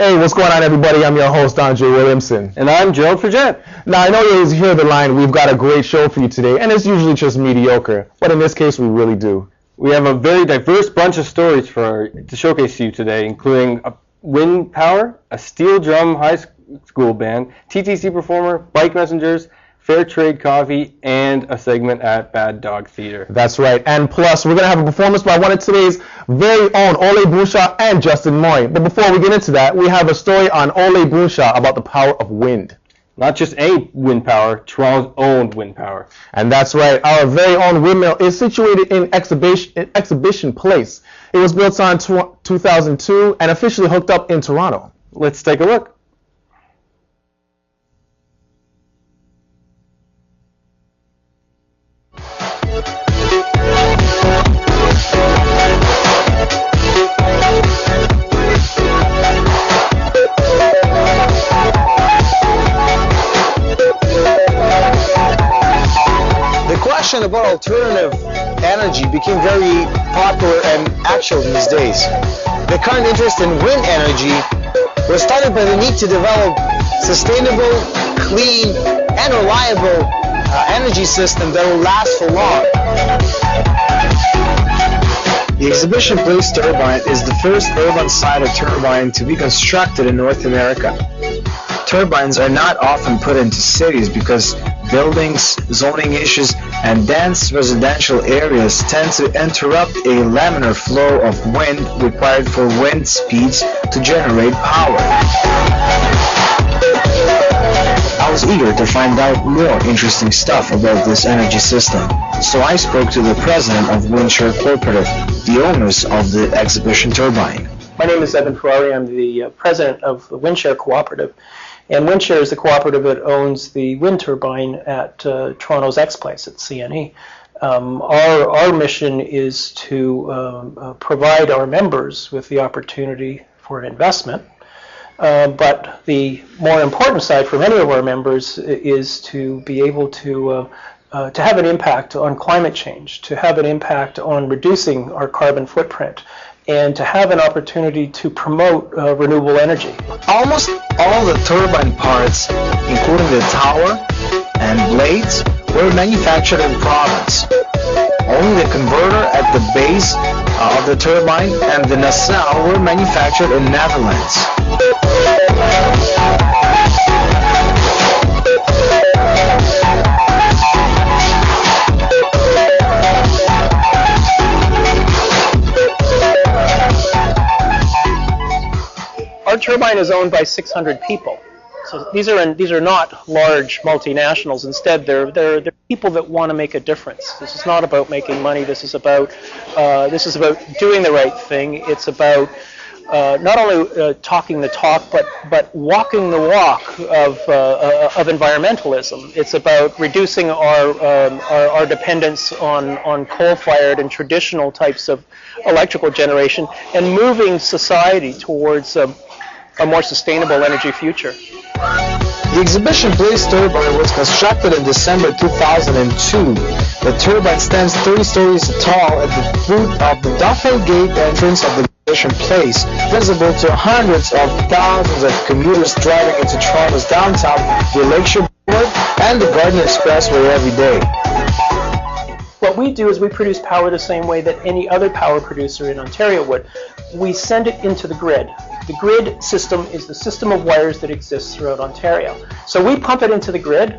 Hey, what's going on, everybody? I'm your host, Andre Williamson. And I'm Gerald Forget. Now, I know you hear the line, we've got a great show for you today, and it's usually just mediocre, but in this case, we really do. We have a very diverse bunch of stories to showcase to you today, including wind power, a steel drum high school band, TTC performer, bike messengers, fair trade coffee, and a segment at Bad Dog Theater. That's right. And plus, we're going to have a performance by one of today's very own Oleh Buncha and Justin Moy. But before we get into that, we have a story on Oleh Buncha about the power of wind. Not just any wind power, Toronto's own wind power. And that's right. Our very own windmill is situated in Exhibition Place. It was built in 2002 and officially hooked up in Toronto. Let's take a look. About alternative energy became very popular and actual these days. The current interest in wind energy was started by the need to develop sustainable, clean, and reliable energy system that will last for long. The Exhibition Place turbine is the first urban-sided turbine to be constructed in North America. Turbines are not often put into cities because buildings, zoning issues, and dense residential areas tend to interrupt a laminar flow of wind required for wind speeds to generate power. I was eager to find out more interesting stuff about this energy system, so I spoke to the president of Windshare Cooperative, the owners of the Exhibition Turbine. My name is Evan Ferrari. I'm the president of the Windshare Cooperative. And Windshare is the cooperative that owns the wind turbine at Toronto's X Place at CNE. Our mission is to provide our members with the opportunity for an investment. But the more important side for many of our members is to be able to have an impact on climate change, to have an impact on reducing our carbon footprint, and to have an opportunity to promote renewable energy. Almost all the turbine parts, including the tower and blades, were manufactured in province. Only the converter at the base of the turbine and the nacelle were manufactured in Netherlands. Our turbine is owned by 600 people. So these are not large multinationals. Instead, they're people that want to make a difference. This is not about making money. This is about doing the right thing. It's about not only talking the talk, but walking the walk of environmentalism. It's about reducing our dependence on coal-fired and traditional types of electrical generation, and moving society towards a more sustainable energy future. The Exhibition Place turbine was constructed in December 2002. The turbine stands 30 stories tall at the foot of the Duffel Gate entrance of the Exhibition Place, visible to hundreds of thousands of commuters driving into Toronto's downtown, the Lakeshore Boulevard, and the Gardiner Expressway every day. What we do is we produce power the same way that any other power producer in Ontario would. We send it into the grid. The grid system is the system of wires that exists throughout Ontario. So we pump it into the grid,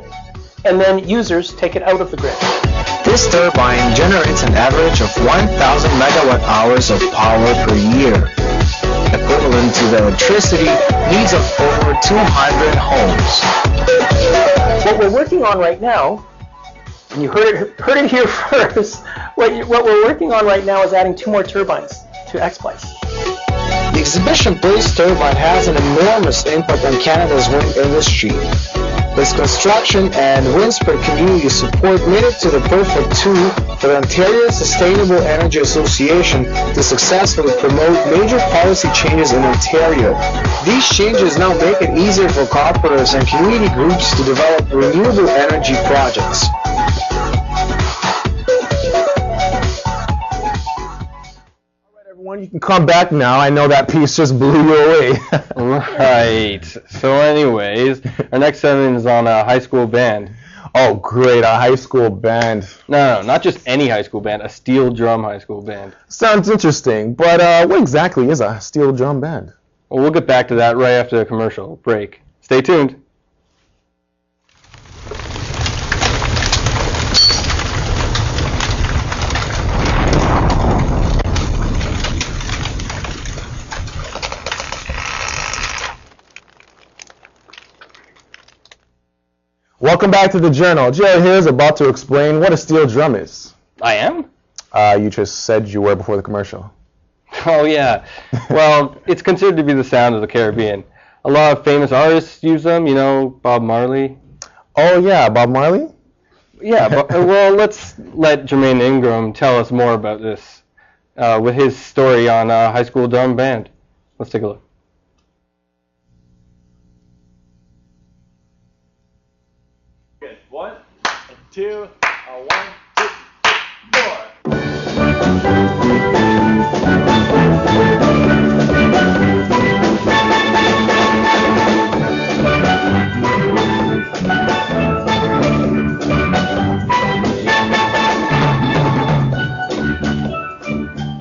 and then users take it out of the grid. This turbine generates an average of 1,000 megawatt hours of power per year, equivalent to the electricity needs of over 200 homes. What we're working on right now, and you heard it here first, what we're working on right now is adding 2 more turbines to X Place. The Exhibition Place turbine has an enormous impact on Canada's wind industry. Its construction and Windspread community support made it to the perfect tool for the Ontario Sustainable Energy Association to successfully promote major policy changes in Ontario. These changes now make it easier for cooperatives and community groups to develop renewable energy projects. Everyone, you can come back now. I know that piece just blew you away. Right. So anyways, our next segment is on a high school band. Oh, great, a high school band. No, not just any high school band, a steel drum high school band. Sounds interesting, but what exactly is a steel drum band? Well, we'll get back to that right after the commercial break. Stay tuned. Welcome back to the Journal. Jared here is about to explain what a steel drum is. I am? You just said you were before the commercial. Oh, yeah. Well, it's considered to be the sound of the Caribbean. A lot of famous artists use them, you know, Bob Marley. Oh, yeah, Bob Marley? Yeah, but, well, let's let Jermaine Ingram tell us more about this with his story on a high school drum band. Let's take a look. Good. 1, 2, 1, 2, 4.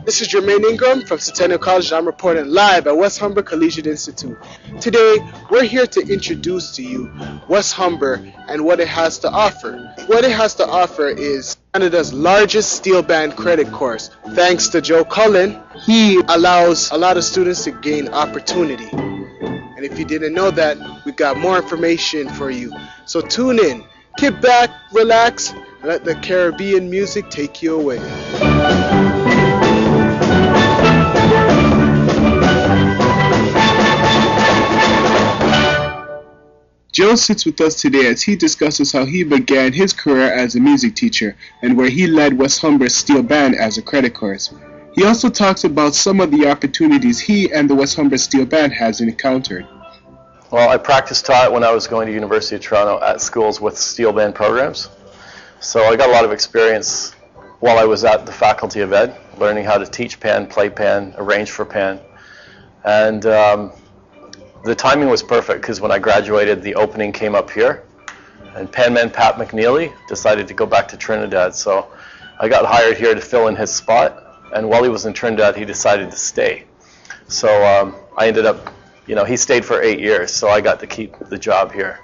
This is Jermaine Ingram from Centennial College, and I'm reporting live at West Humber Collegiate Institute. Today, we're here to introduce to you West Humber and what it has to offer. What it has to offer is Canada's largest steel band credit course. Thanks to Joe Cullen, he allows a lot of students to gain opportunity. And if you didn't know that, we got more information for you. So tune in, kick back, relax, and let the Caribbean music take you away. Joe sits with us today as he discusses how he began his career as a music teacher and where he led West Humber's steel band as a credit course. He also talks about some of the opportunities he and the West Humber steel band has encountered. Well, I practice taught when I was going to University of Toronto at schools with steel band programs. So I got a lot of experience while I was at the Faculty of Ed, learning how to teach pan, play pan, arrange for pan. And the timing was perfect because when I graduated, the opening came up here, and panman Pat McNeely decided to go back to Trinidad. So I got hired here to fill in his spot, and while he was in Trinidad, he decided to stay. So I ended up, he stayed for 8 years, so I got to keep the job here.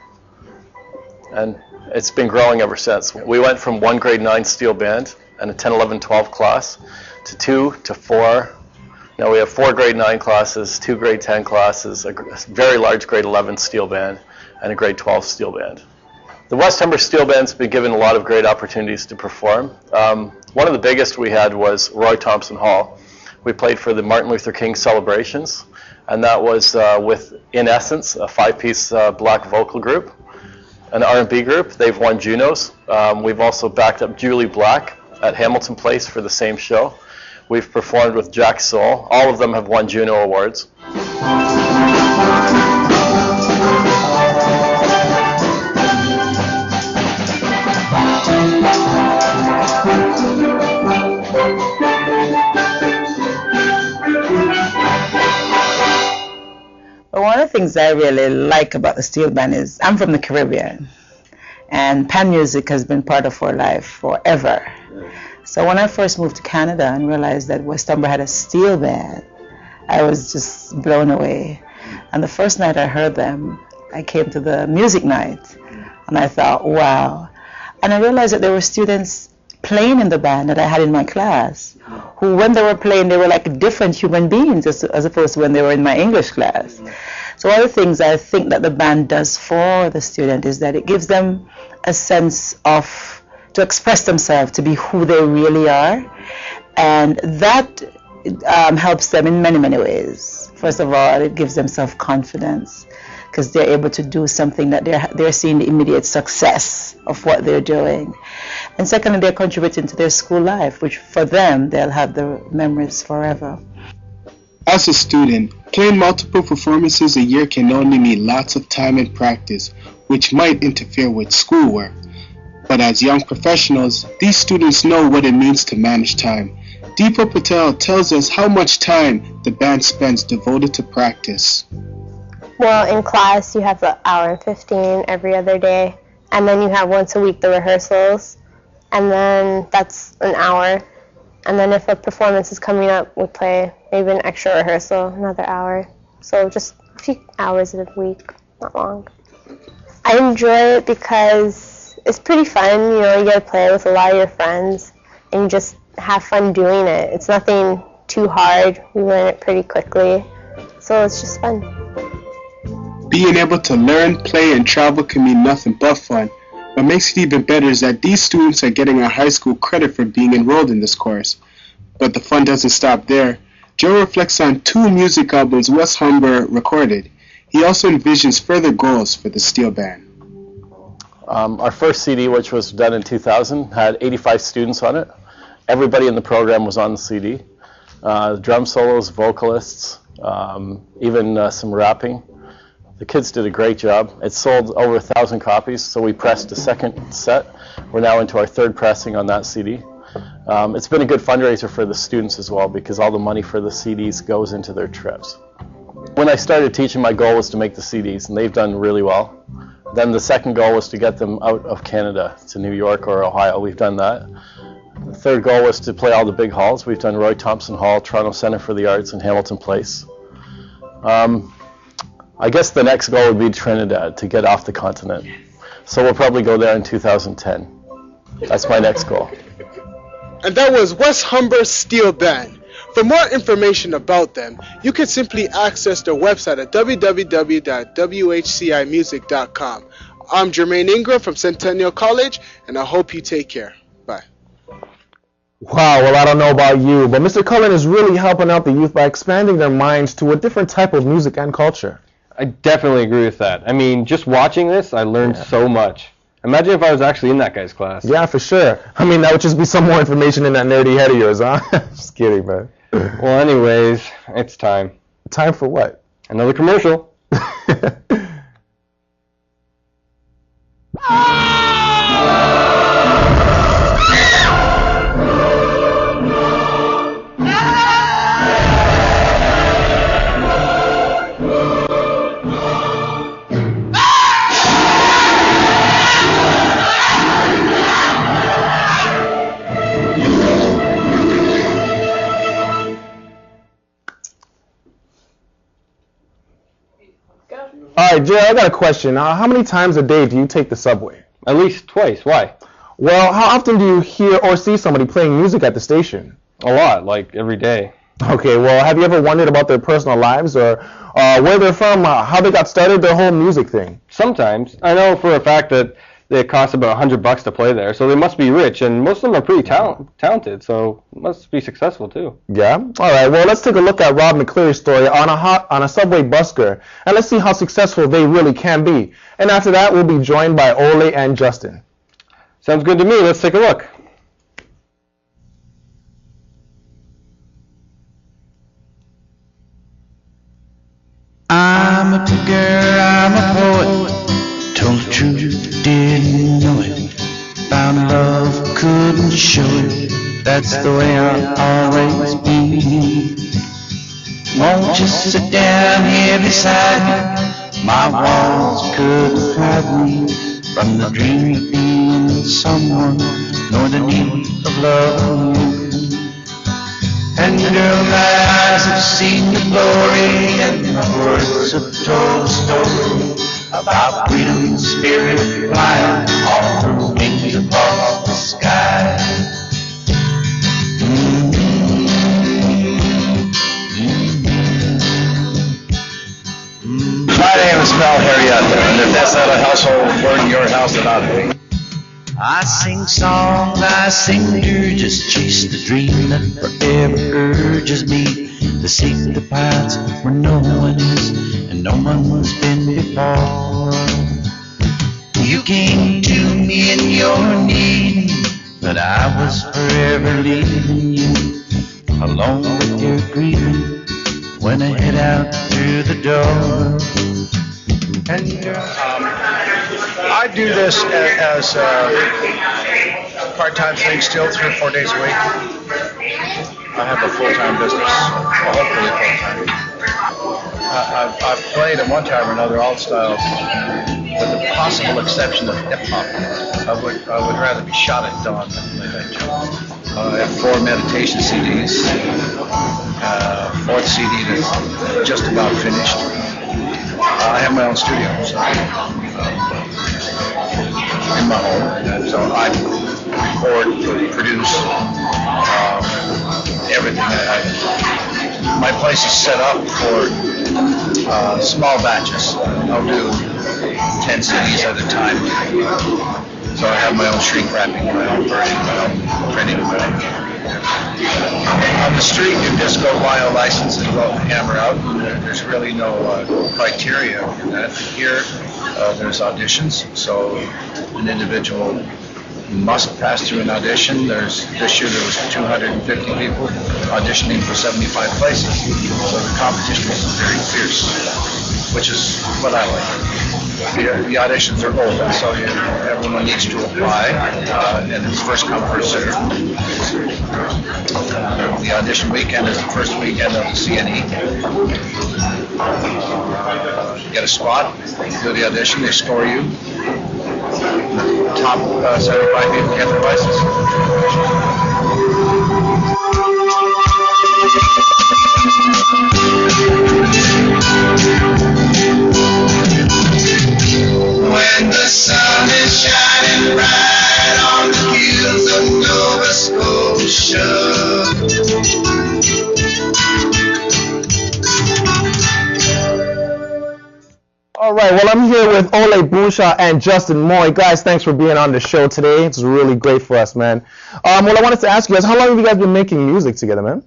And it's been growing ever since. We went from 1 grade 9 steel band and a 10, 11, 12 class to 2 to 4. Now we have 4 grade 9 classes, 2 grade 10 classes, a very large grade 11 steel band, and a grade 12 steel band. The West Humber Steel Band's been given a lot of great opportunities to perform. One of the biggest we had was Roy Thompson Hall. We played for the Martin Luther King celebrations, and that was with, in essence, a 5-piece black vocal group, an R&B group. They've won Junos. We've also backed up Julie Black at Hamilton Place for the same show. We've performed with Jack Soul. All of them have won Juno Awards. Well, one of the things I really like about the steel band is I'm from the Caribbean, and pan music has been part of our life forever. So when I first moved to Canada and realized that West Humber had a steel band, I was just blown away. And the first night I heard them, I came to the music night, and I thought, wow. And I realized that there were students playing in the band that I had in my class, who when they were playing, they were like different human beings as opposed to when they were in my English class. So one of the things I think that the band does for the student is that it gives them a sense of to express themselves, to be who they really are, and that helps them in many, many ways. First of all, it gives them self-confidence because they're able to do something that they're seeing the immediate success of what they're doing. And secondly, they're contributing to their school life, which for them, they'll have the memories forever. As a student, playing multiple performances a year can only mean lots of time and practice, which might interfere with schoolwork. But as young professionals, these students know what it means to manage time, Deepa Patel tells us how much time the band spends devoted to practice. Well, in class you have an hour and 15 every other day, and then you have once a week the rehearsals, and then that's an hour. And then if a performance is coming up, we play maybe an extra rehearsal, another hour. So just a few hours a week, not long. I enjoy it because it's pretty fun, you know, you get to play with a lot of your friends, and you just have fun doing it. It's nothing too hard, we learn it pretty quickly, so it's just fun. Being able to learn, play, and travel can mean nothing but fun. What makes it even better is that these students are getting a high school credit for being enrolled in this course. But the fun doesn't stop there. Joe reflects on 2 music albums Wes Humber recorded. He also envisions further goals for the steel band. Our first CD, which was done in 2000, had 85 students on it. Everybody in the program was on the CD. Drum solos, vocalists, even some rapping. The kids did a great job. It sold over 1,000 copies, so we pressed a second set. We're now into our 3rd pressing on that CD. It's been a good fundraiser for the students as well, because all the money for the CDs goes into their trips. When I started teaching, my goal was to make the CDs, and they've done really well. Then the second goal was to get them out of Canada to New York or Ohio. We've done that. The third goal was to play all the big halls. We've done Roy Thompson Hall, Toronto Centre for the Arts, and Hamilton Place. I guess the next goal would be Trinidad, to get off the continent. So we'll probably go there in 2010. That's my next goal. And that was Wes Humber Steel Band. For more information about them, you can simply access their website at www.whcimusic.com. I'm Jermaine Ingram from Centennial College, and I hope you take care. Bye. Wow, well, I don't know about you, but Mr. Cullen is really helping out the youth by expanding their minds to a different type of music and culture. I definitely agree with that. I mean, just watching this, I learned so much. Imagine if I was actually in that guy's class. Yeah, for sure. I mean, that would just be some more information in that nerdy head of yours, huh? Just kidding, man. Well, anyways, it's time. Time for what? Another commercial. All right, Jay, I got a question. How many times a day do you take the subway? At least twice. Why? Well, how often do you hear or see somebody playing music at the station? A lot, like every day. Okay, well, have you ever wondered about their personal lives or where they're from, how they got started, their whole music thing? Sometimes. I know for a fact that it costs about $100 to play there, so they must be rich, and most of them are pretty talented, so must be successful too. Yeah? All right, well, let's take a look at Rob McLeary's story on a subway busker, and let's see how successful they really can be. And after that, we'll be joined by Oleh and Justin. Sounds good to me. Let's take a look. I'm a picker, I'm a poet, told the truth, didn't know it, found love, couldn't show it, that's the way I'll always be. Won't you sit down here beside me, my walls couldn't hide me, from the dream of being someone, nor the need of love. And girl, my eyes have seen the glory, and my words have told a story about freedom's spirit flying on her wings across the sky. My name is Mel Harrietta, and if that's not a household word in your house, then I'll be. I sing songs, I sing dirges, chase the dream that forever urges me to seek the paths where no one is and no one's been before. You came to me in your need, but I was forever leaving you alone with your grieving when I head out through the door. And I do this as a part-time thing still, 3 or 4 days a week. have a full-time business, hopefully full-time. I've played at one time or another all styles, with the possible exception of hip-hop. I would rather be shot at dawn than play that job. I have 4 meditation CDs, 4th CD that's just about finished. I have my own studio, so in my home, and so I record, produce everything. My place is set up for small batches. I'll do 10 CDs at a time. So I have my own shrink wrapping, my own burning, my own printing. On the street, you just go buy a license and go hammer out. There's really no criteria in that. Here, there's auditions, so an individual must pass through an audition. This year there was 250 people auditioning for 75 places, so the competition was very fierce, which is what I like. The auditions are open, so everyone needs to apply, and it's first come, first served. The audition weekend is the first weekend of the CNE. Get a spot, do the audition, they score you. Top 75 people get their license. When the sun is shining bright on the hills of Nova Scotia. All right, well, I'm here with Oleh, Buncha, and Justin Moy. Guys, thanks for being on the show today. It's really great for us, man. Well, I wanted to ask you guys, how long have you guys been making music together, man?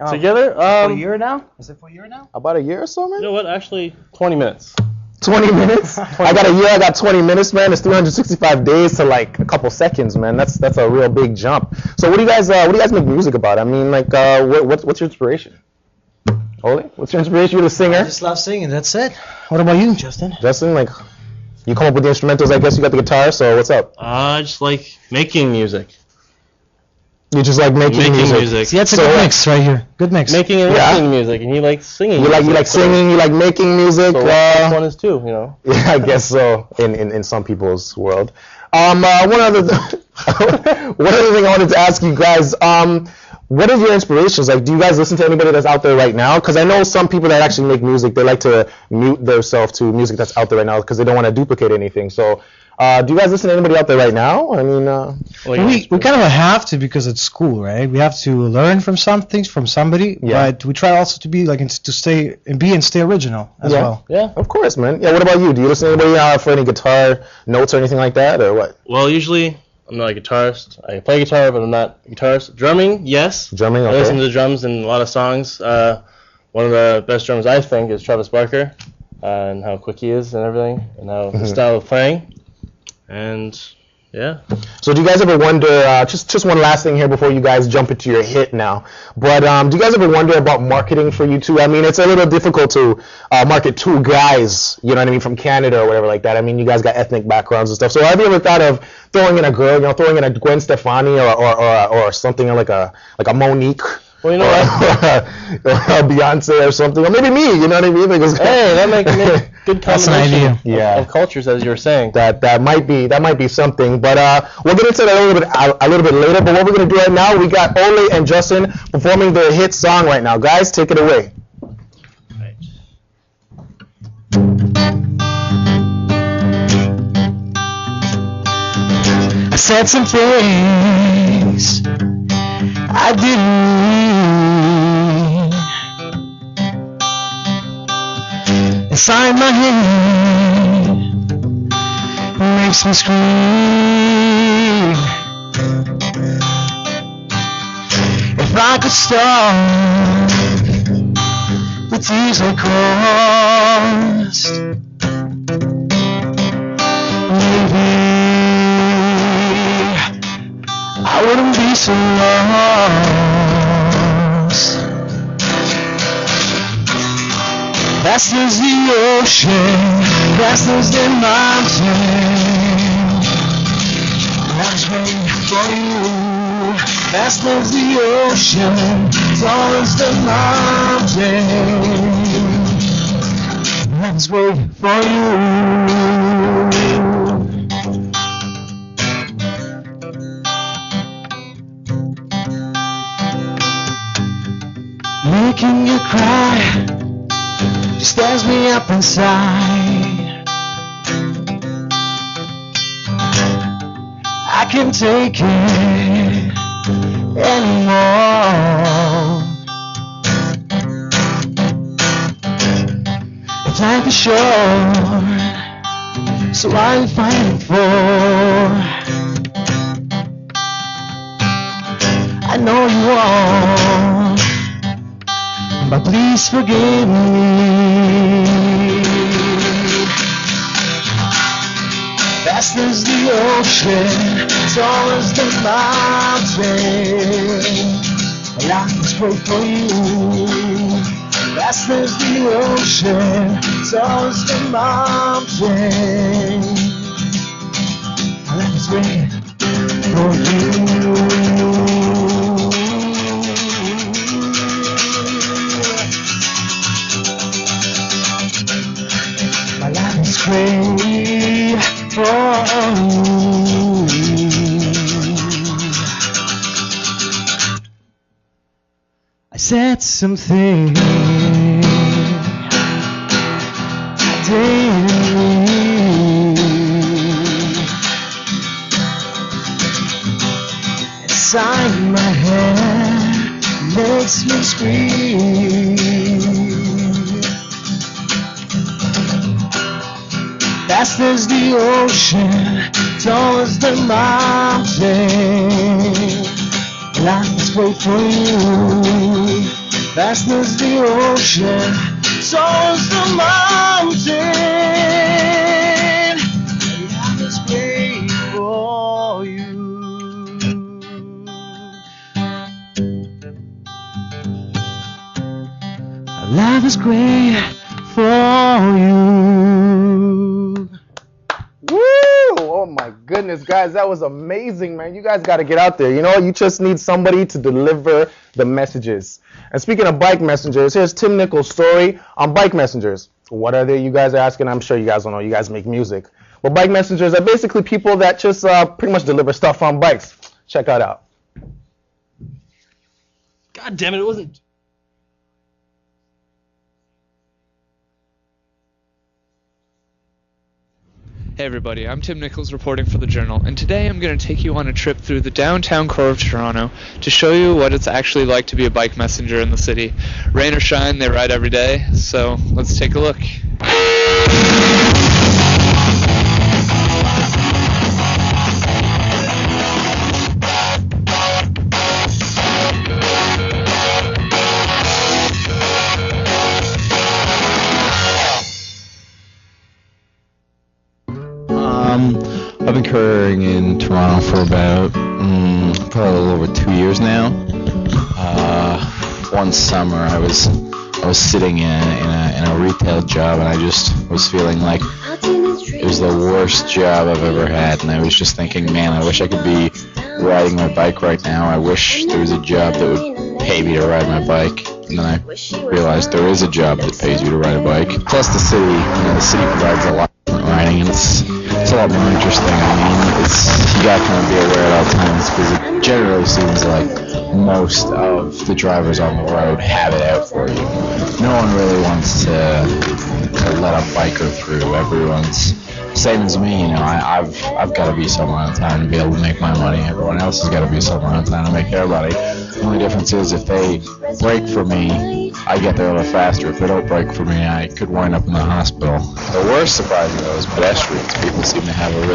Together? For a year now? Is it for a year now? About a year or so, man? You know what? Actually, 20 minutes. 20 minutes? I got a year, I got 20 minutes, man. It's 365 days to like a couple seconds, man. That's a real big jump. So what do you guys make music about? I mean, like, what's your inspiration? Oleh, what's your inspiration? You're the singer. I just love singing. That's it. What about you, Justin? Justin, like, you come up with the instrumentals. I guess you got the guitar. So what's up? I just like making music. You just like making music. See, that's a good mix right here. Good mix. Making and listening music, and you like singing. You like singing. You like making music. So this one is too, you know. Yeah, I guess so. In some people's world. One other thing I wanted to ask you guys. What are your inspirations? Like, do you guys listen to anybody that's out there right now? Because I know some people that actually make music, they like to mute themselves to music that's out there right now because they don't want to duplicate anything. So, do you guys listen to anybody out there right now? I mean, we kind of have to because it's school, right? We have to learn from some things from somebody, but we try also to be like to stay original as well. Yeah, of course, man. Yeah. What about you? Do you listen to anybody for any guitar notes or anything like that, or what? Well, usually I'm not a guitarist. I play guitar, but I'm not a guitarist. Drumming, yes. Drumming, okay. I listen to the drums in a lot of songs. One of the best drummers I think is Travis Barker, and how quick he is and everything, and how his style of playing. And yeah. So do you guys ever wonder, just one last thing here before you guys jump into your hit now, but do you guys ever wonder about marketing for you two? I mean, it's a little difficult to market two guys, you know what I mean, from Canada or whatever like that. I mean, you guys got ethnic backgrounds and stuff. So have you ever thought of throwing in a girl, you know, throwing in a Gwen Stefani or something like a Monique? Well, you know what? Or Beyonce or something, or maybe me, you know what I mean? Because, hey, that makes good combination of cultures, as you were saying. That might be something, but we'll get into that a little bit later. But what we're gonna do right now, we got Oleh and Justin performing their hit song right now. Guys, take it away. Right. I said some things I didn't mean. Inside my head makes me scream. If I could stop the tears I crossed, maybe I wouldn't be so lost. Vast is the ocean, vast is the mountain. I was waiting for you. Vast as the ocean, tall as the mountain. Let's wait for you. Making you cry just stares me up inside. I can't take it anymore. It's like the shore, so what are you fighting for? I know you won't, but please forgive me. Vast as the ocean, tall as the mountain. Well, I can pray for you. Vast as the ocean, tall as the mountain. Well, I can pray for you. Pray for you. I said something I didn't mean. Inside my head makes me scream. Vast as the ocean, tall as the mountain. And I must wait for you. Vast as the ocean, tall as the mountain. And I must wait for you. Life is great for you. Oh my goodness, guys, that was amazing, man. You guys got to get out there. You know, you just need somebody to deliver the messages. And speaking of bike messengers, here's Tim Nicholls' story on bike messengers. What are they, you guys are asking? I'm sure you guys don't know. You guys make music. But bike messengers are basically people that just pretty much deliver stuff on bikes. Check that out. God damn it, it wasn't... Hey everybody, I'm Tim Nicholls reporting for the Journal, and today I'm going to take you on a trip through the downtown core of Toronto to show you what it's actually like to be a bike messenger in the city. Rain or shine, they ride every day, so let's take a look. I've been careering in Toronto for about probably a little over 2 years now. One summer I was sitting in a retail job, and I just was feeling like it was the worst job I've ever had, and I was just thinking, man, I wish I could be riding my bike right now. I wish there was a job that would pay me to ride my bike. And then I realized there is a job that pays you to ride a bike. Plus the city, the city provides a lot of riding, and it's a lot more interesting. I mean, you got to kind of be aware at all times, because it generally seems like most of the drivers on the road have it out for you. No one really wants to let a biker through. Everyone's same as me. I've got to be somewhere on time to be able to make my money. Everyone else has got to be somewhere on time to make their money. The only difference is if they brake for me, I get there a little faster. If they don't brake for me, I could wind up in the hospital. The worst surprising though is pedestrians. People seem to have a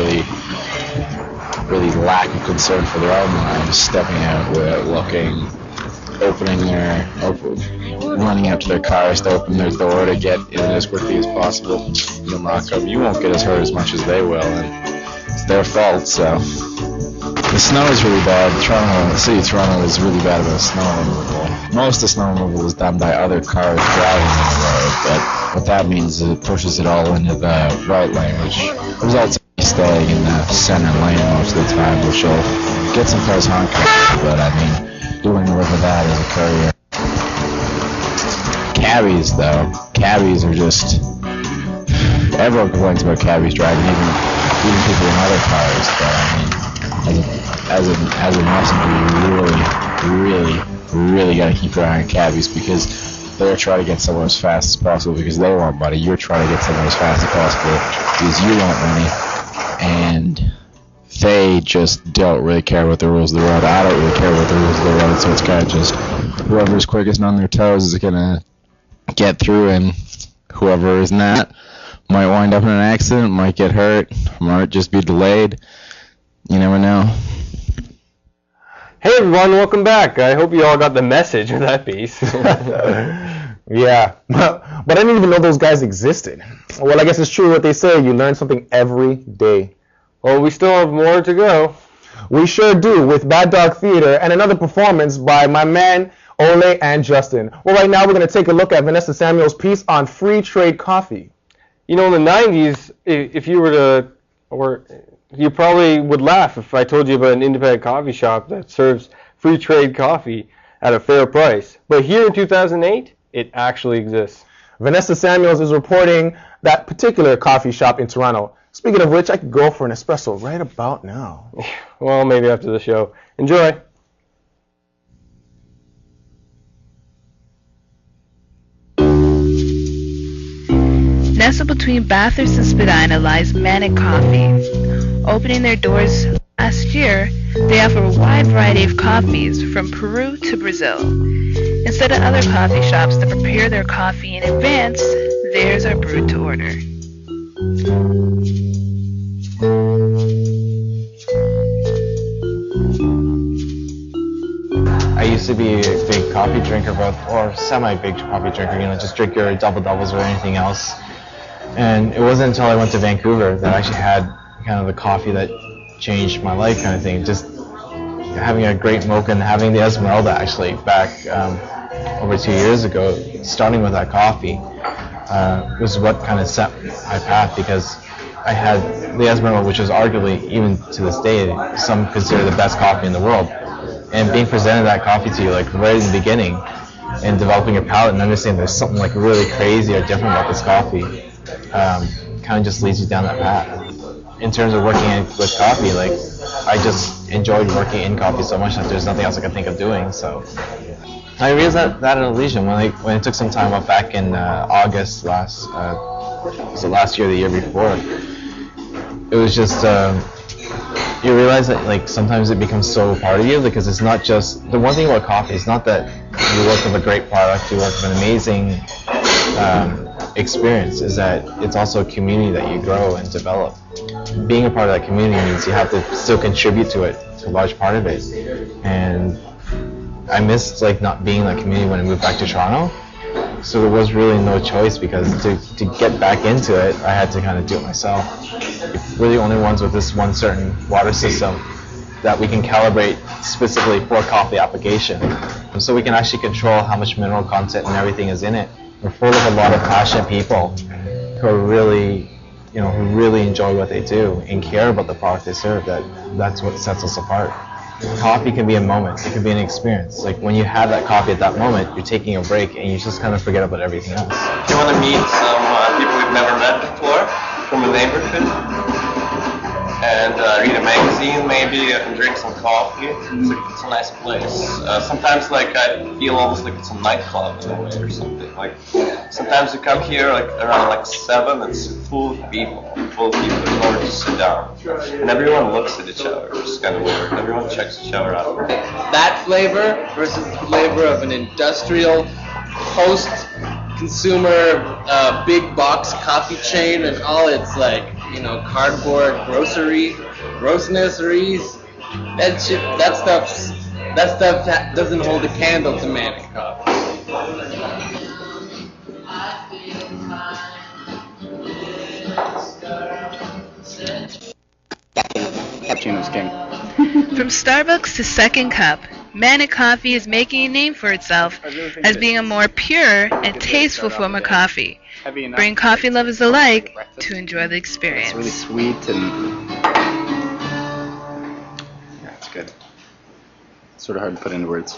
really lack of concern for their own lives, stepping out without looking, running out to their cars to open their door to get in as quickly as possible. You'll knock up. You won't get as hurt as much as they will, and it's their fault. So the snow is really bad. The city of Toronto is really bad about snow removal. Most of the snow removal is done by other cars driving on the road, but what that means is it pushes it all into the right lane, which results in staying in the center lane most of the time, which will get some cars honking. But I mean, doing more of that as a courier. Cabbies, though. Cabbies are just... Everyone complains about cabbies driving, even people in other cars. But I mean, as a messenger, you really gotta keep your eye on cabbies, because they're trying to get somewhere as fast as possible because they want money. You're trying to get somewhere as fast as possible because you want money. And they just don't really care about the rules of the road. I don't really care about the rules of the road, so it's kind of just whoever's quickest and on their toes is gonna get through, and whoever is not might wind up in an accident, might get hurt, might just be delayed. You never know. Hey everyone, welcome back. I hope you all got the message of that piece. Yeah, but I didn't even know those guys existed. Well, I guess it's true what they say. You learn something every day. Well, we still have more to go. We sure do, with Bad Dog Theater and another performance by my man Oleh and Justin. Well, right now we're going to take a look at Vanessa Samuel's piece on free trade coffee. You know, in the 90s, if you were to, or you probably would laugh if I told you about an independent coffee shop that serves free trade coffee at a fair price. But here in 2008, it actually exists. Vanessa Samuels is reporting that particular coffee shop in Toronto. Speaking of which, I could go for an espresso right about now. Well, maybe after the show. Enjoy. Nestled between Bathurst and Spadina lies Manic Coffee. Opening their doors last year, they offer a wide variety of coffees from Peru to Brazil. Instead of other coffee shops that prepare their coffee in advance, theirs are brewed to order. I used to be a big coffee drinker, or semi-big coffee drinker, just drink your double-doubles or anything else. And it wasn't until I went to Vancouver that I actually had kind of the coffee that changed my life kind of thing. Just having a great mocha and having the Esmeralda actually back over 2 years ago, starting with that coffee, was what kind of set my path, because I had the Esmeralda, which is arguably, even to this day, some consider the best coffee in the world. And being presented that coffee to you, like right in the beginning, and developing a palate and understanding there's something like really crazy or different about this coffee, kind of just leads you down that path. In terms of working with coffee, like I just enjoyed working in coffee so much that there's nothing else I could think of doing. So I realized that in Elysium when I took some time off back in August last year, the year before. It was just you realize that like sometimes it becomes so part of you, because it's not just the one thing about coffee. It's not that you work with a great product, you work with an amazing experience, is that it's also a community that you grow and develop. Being a part of that community means you have to still contribute to it, to a large part of it. And I missed like not being in that community when I moved back to Toronto. So there was really no choice, because to get back into it, I had to kind of do it myself. We're the only ones with this one certain water system that we can calibrate specifically for coffee application. And so we can actually control how much mineral content and everything is in it. We're full of a lot of passionate people who are really, who really enjoy what they do and care about the product they serve. That's what sets us apart. Coffee can be a moment. It can be an experience. Like when you have that coffee at that moment, you're taking a break and you just kind of forget about everything else. Do you want to meet some people we've never met before from the neighborhood? And read a magazine maybe and drink some coffee. It's a nice place. Sometimes like I feel almost like it's a nightclub in a way or something. Like sometimes you come here like around like 7, it's full of people. There's nowhere to sit down. And everyone looks at each other. It's kind of weird. Everyone checks each other out. That flavor versus the flavor of an industrial post-consumer big box coffee chain and all its like, cardboard groceries. That stuff doesn't hold a candle to Manic Coffee. Cappuccino's king. From Starbucks to Second Cup, Manic Coffee is making a name for itself as being a more pure and tasteful form of coffee heavy enough. Bring coffee lovers alike to enjoy the experience. It's really sweet and yeah, it's good. It's sort of hard to put into words.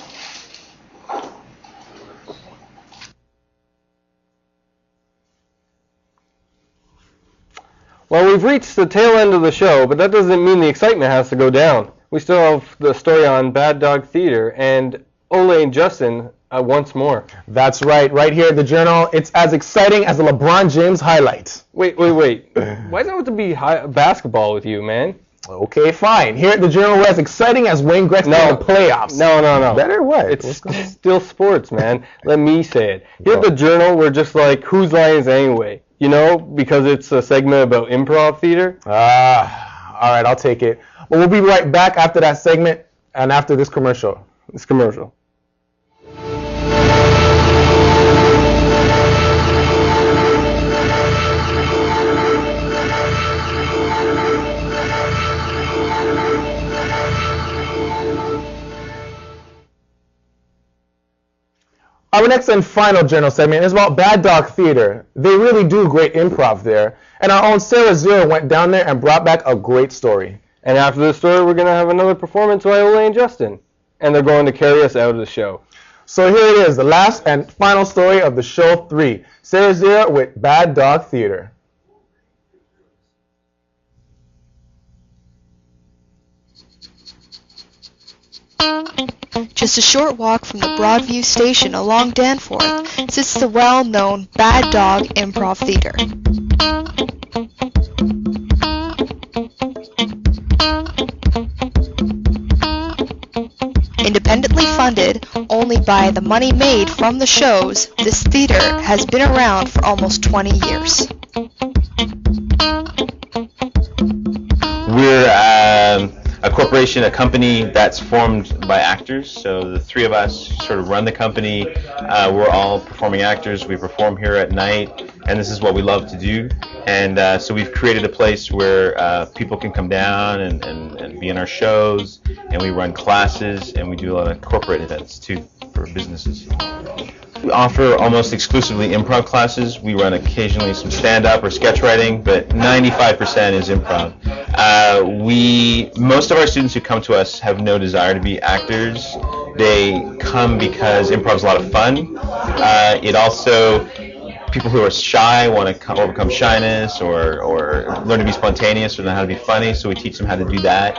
Well, we've reached the tail end of the show, but that doesn't mean the excitement has to go down. We still have the story on Bad Dog Theater and Oleh and Justin once more. That's right. Right here at the Journal, it's as exciting as a LeBron James highlight. Wait. Why does it have to be basketball with you, man? Okay, fine. Here at the Journal, we're as exciting as Wayne Gretzky in the playoffs. No. Better what? It's still sports, man. Let me say it. Here at the Journal, we're just like, whose line is it anyway? You know, because it's a segment about improv theater. All right, I'll take it. Well, we'll be right back after that segment and after this commercial. Our next and final Journal segment is about Bad Dog Theater. They really do great improv there. And our own Sara Zira went down there and brought back a great story. And after the story, we're going to have another performance by Oleh and Justin. And they're going to carry us out of the show. So here it is, the last and final story of the show 3. Sara Zira with Bad Dog Theater. Just a short walk from the Broadview station along Danforth sits the well-known Bad Dog Improv Theater. Independently funded only by the money made from the shows, this theater has been around for almost 20 years. We're a corporation, a company that's formed by actors. So the three of us sort of run the company. We're all performing actors. We perform here at night, and this is what we love to do. And so we've created a place where people can come down and be in our shows, and we run classes, and we do a lot of corporate events too for businesses. We offer almost exclusively improv classes. We run occasionally some stand-up or sketch writing, but 95% is improv. Most of our students who come to us have no desire to be actors. They come because improv is a lot of fun. It also, people who are shy want to overcome shyness or learn to be spontaneous or learn how to be funny, so we teach them how to do that.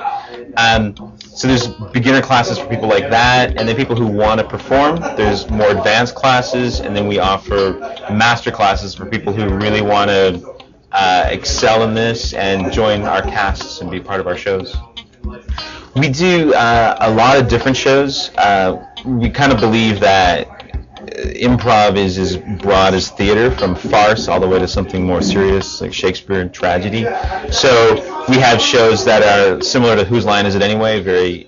So there's beginner classes for people like that, and then people who want to perform. There's more advanced classes, and then we offer master classes for people who really want to excel in this and join our casts and be part of our shows. We do a lot of different shows. We kind of believe that improv is as broad as theater, from farce all the way to something more serious like Shakespeare and tragedy. So we have shows that are similar to Whose Line Is It Anyway, very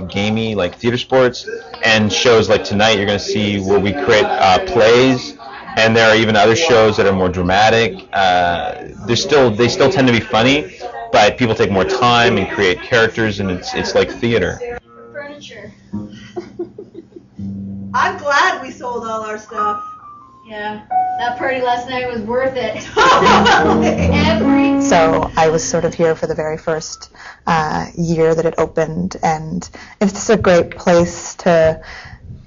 gamey like theater sports, and shows like tonight you're going to see where we create plays, and there are even other shows that are more dramatic. They still tend to be funny, but people take more time and create characters, and it's like theater. Furniture. I'm glad we sold all our stuff. Yeah, that party last night was worth it. So I was sort of here for the very first year that it opened, and it's just a great place to.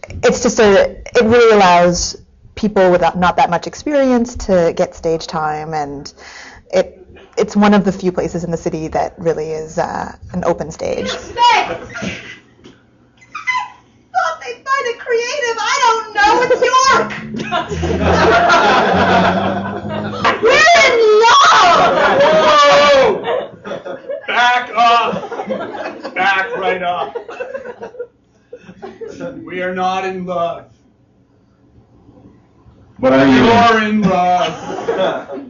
It really allows people without not that much experience to get stage time, and it's one of the few places in the city that really is an open stage. Thought they'd find it creative. I don't know. It's York. We're in love. Whoa! Back off. Back right off. We are not in love. What are you? You're in love.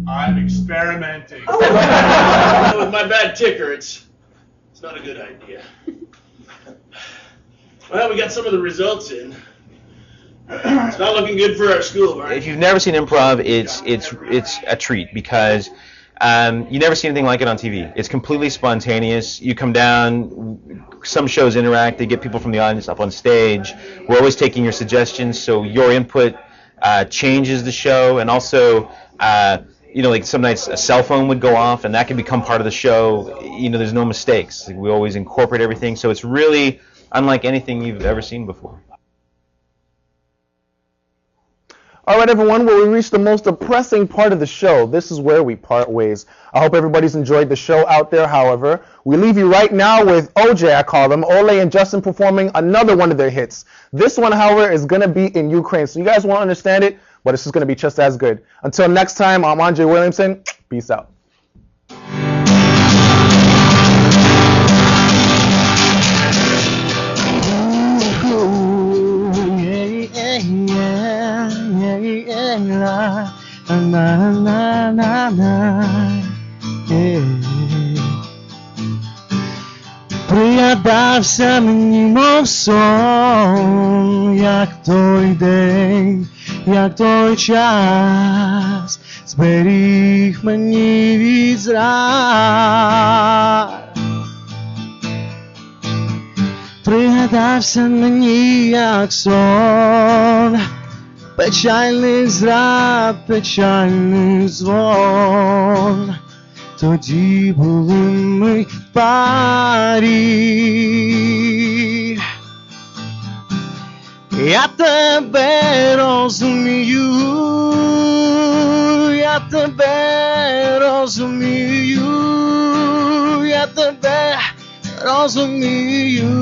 I'm experimenting. With my bad ticker, it's not a good idea. Well, we got some of the results in. It's not looking good for our school, right? If you've never seen improv, it's a treat because you never see anything like it on TV. It's completely spontaneous. You come down, some shows interact, they get people from the audience up on stage. We're always taking your suggestions, so your input changes the show, and also like some nights a cell phone would go off, and that can become part of the show. There's no mistakes. We always incorporate everything, so it's really unlike anything you've ever seen before. All right, everyone, well, we reached the most depressing part of the show. This is where we part ways. I hope everybody's enjoyed the show out there, however. We leave you right now with OJ, I call them, Oleh and Justin performing another one of their hits. This one, however, is going to be in Ukraine, so you guys won't understand it, but it's just going to be just as good. Until next time, I'm Andre Williamson. Peace out. Приgadався мені, мов сон, як той день, як той час, зберіг мені від зрад. Пригадався мені, як сон, печальний зрад, печальний дзвон. Тоді були ми в парі. Я тебе розумію, я тебе розумію, я тебе розумію.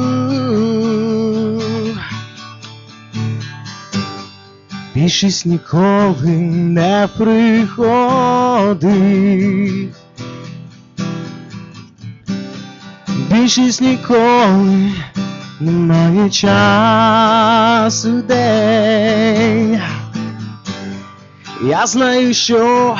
Більшість ніколи не приходить. Більшість ніколи немає часу день. Я знаю, що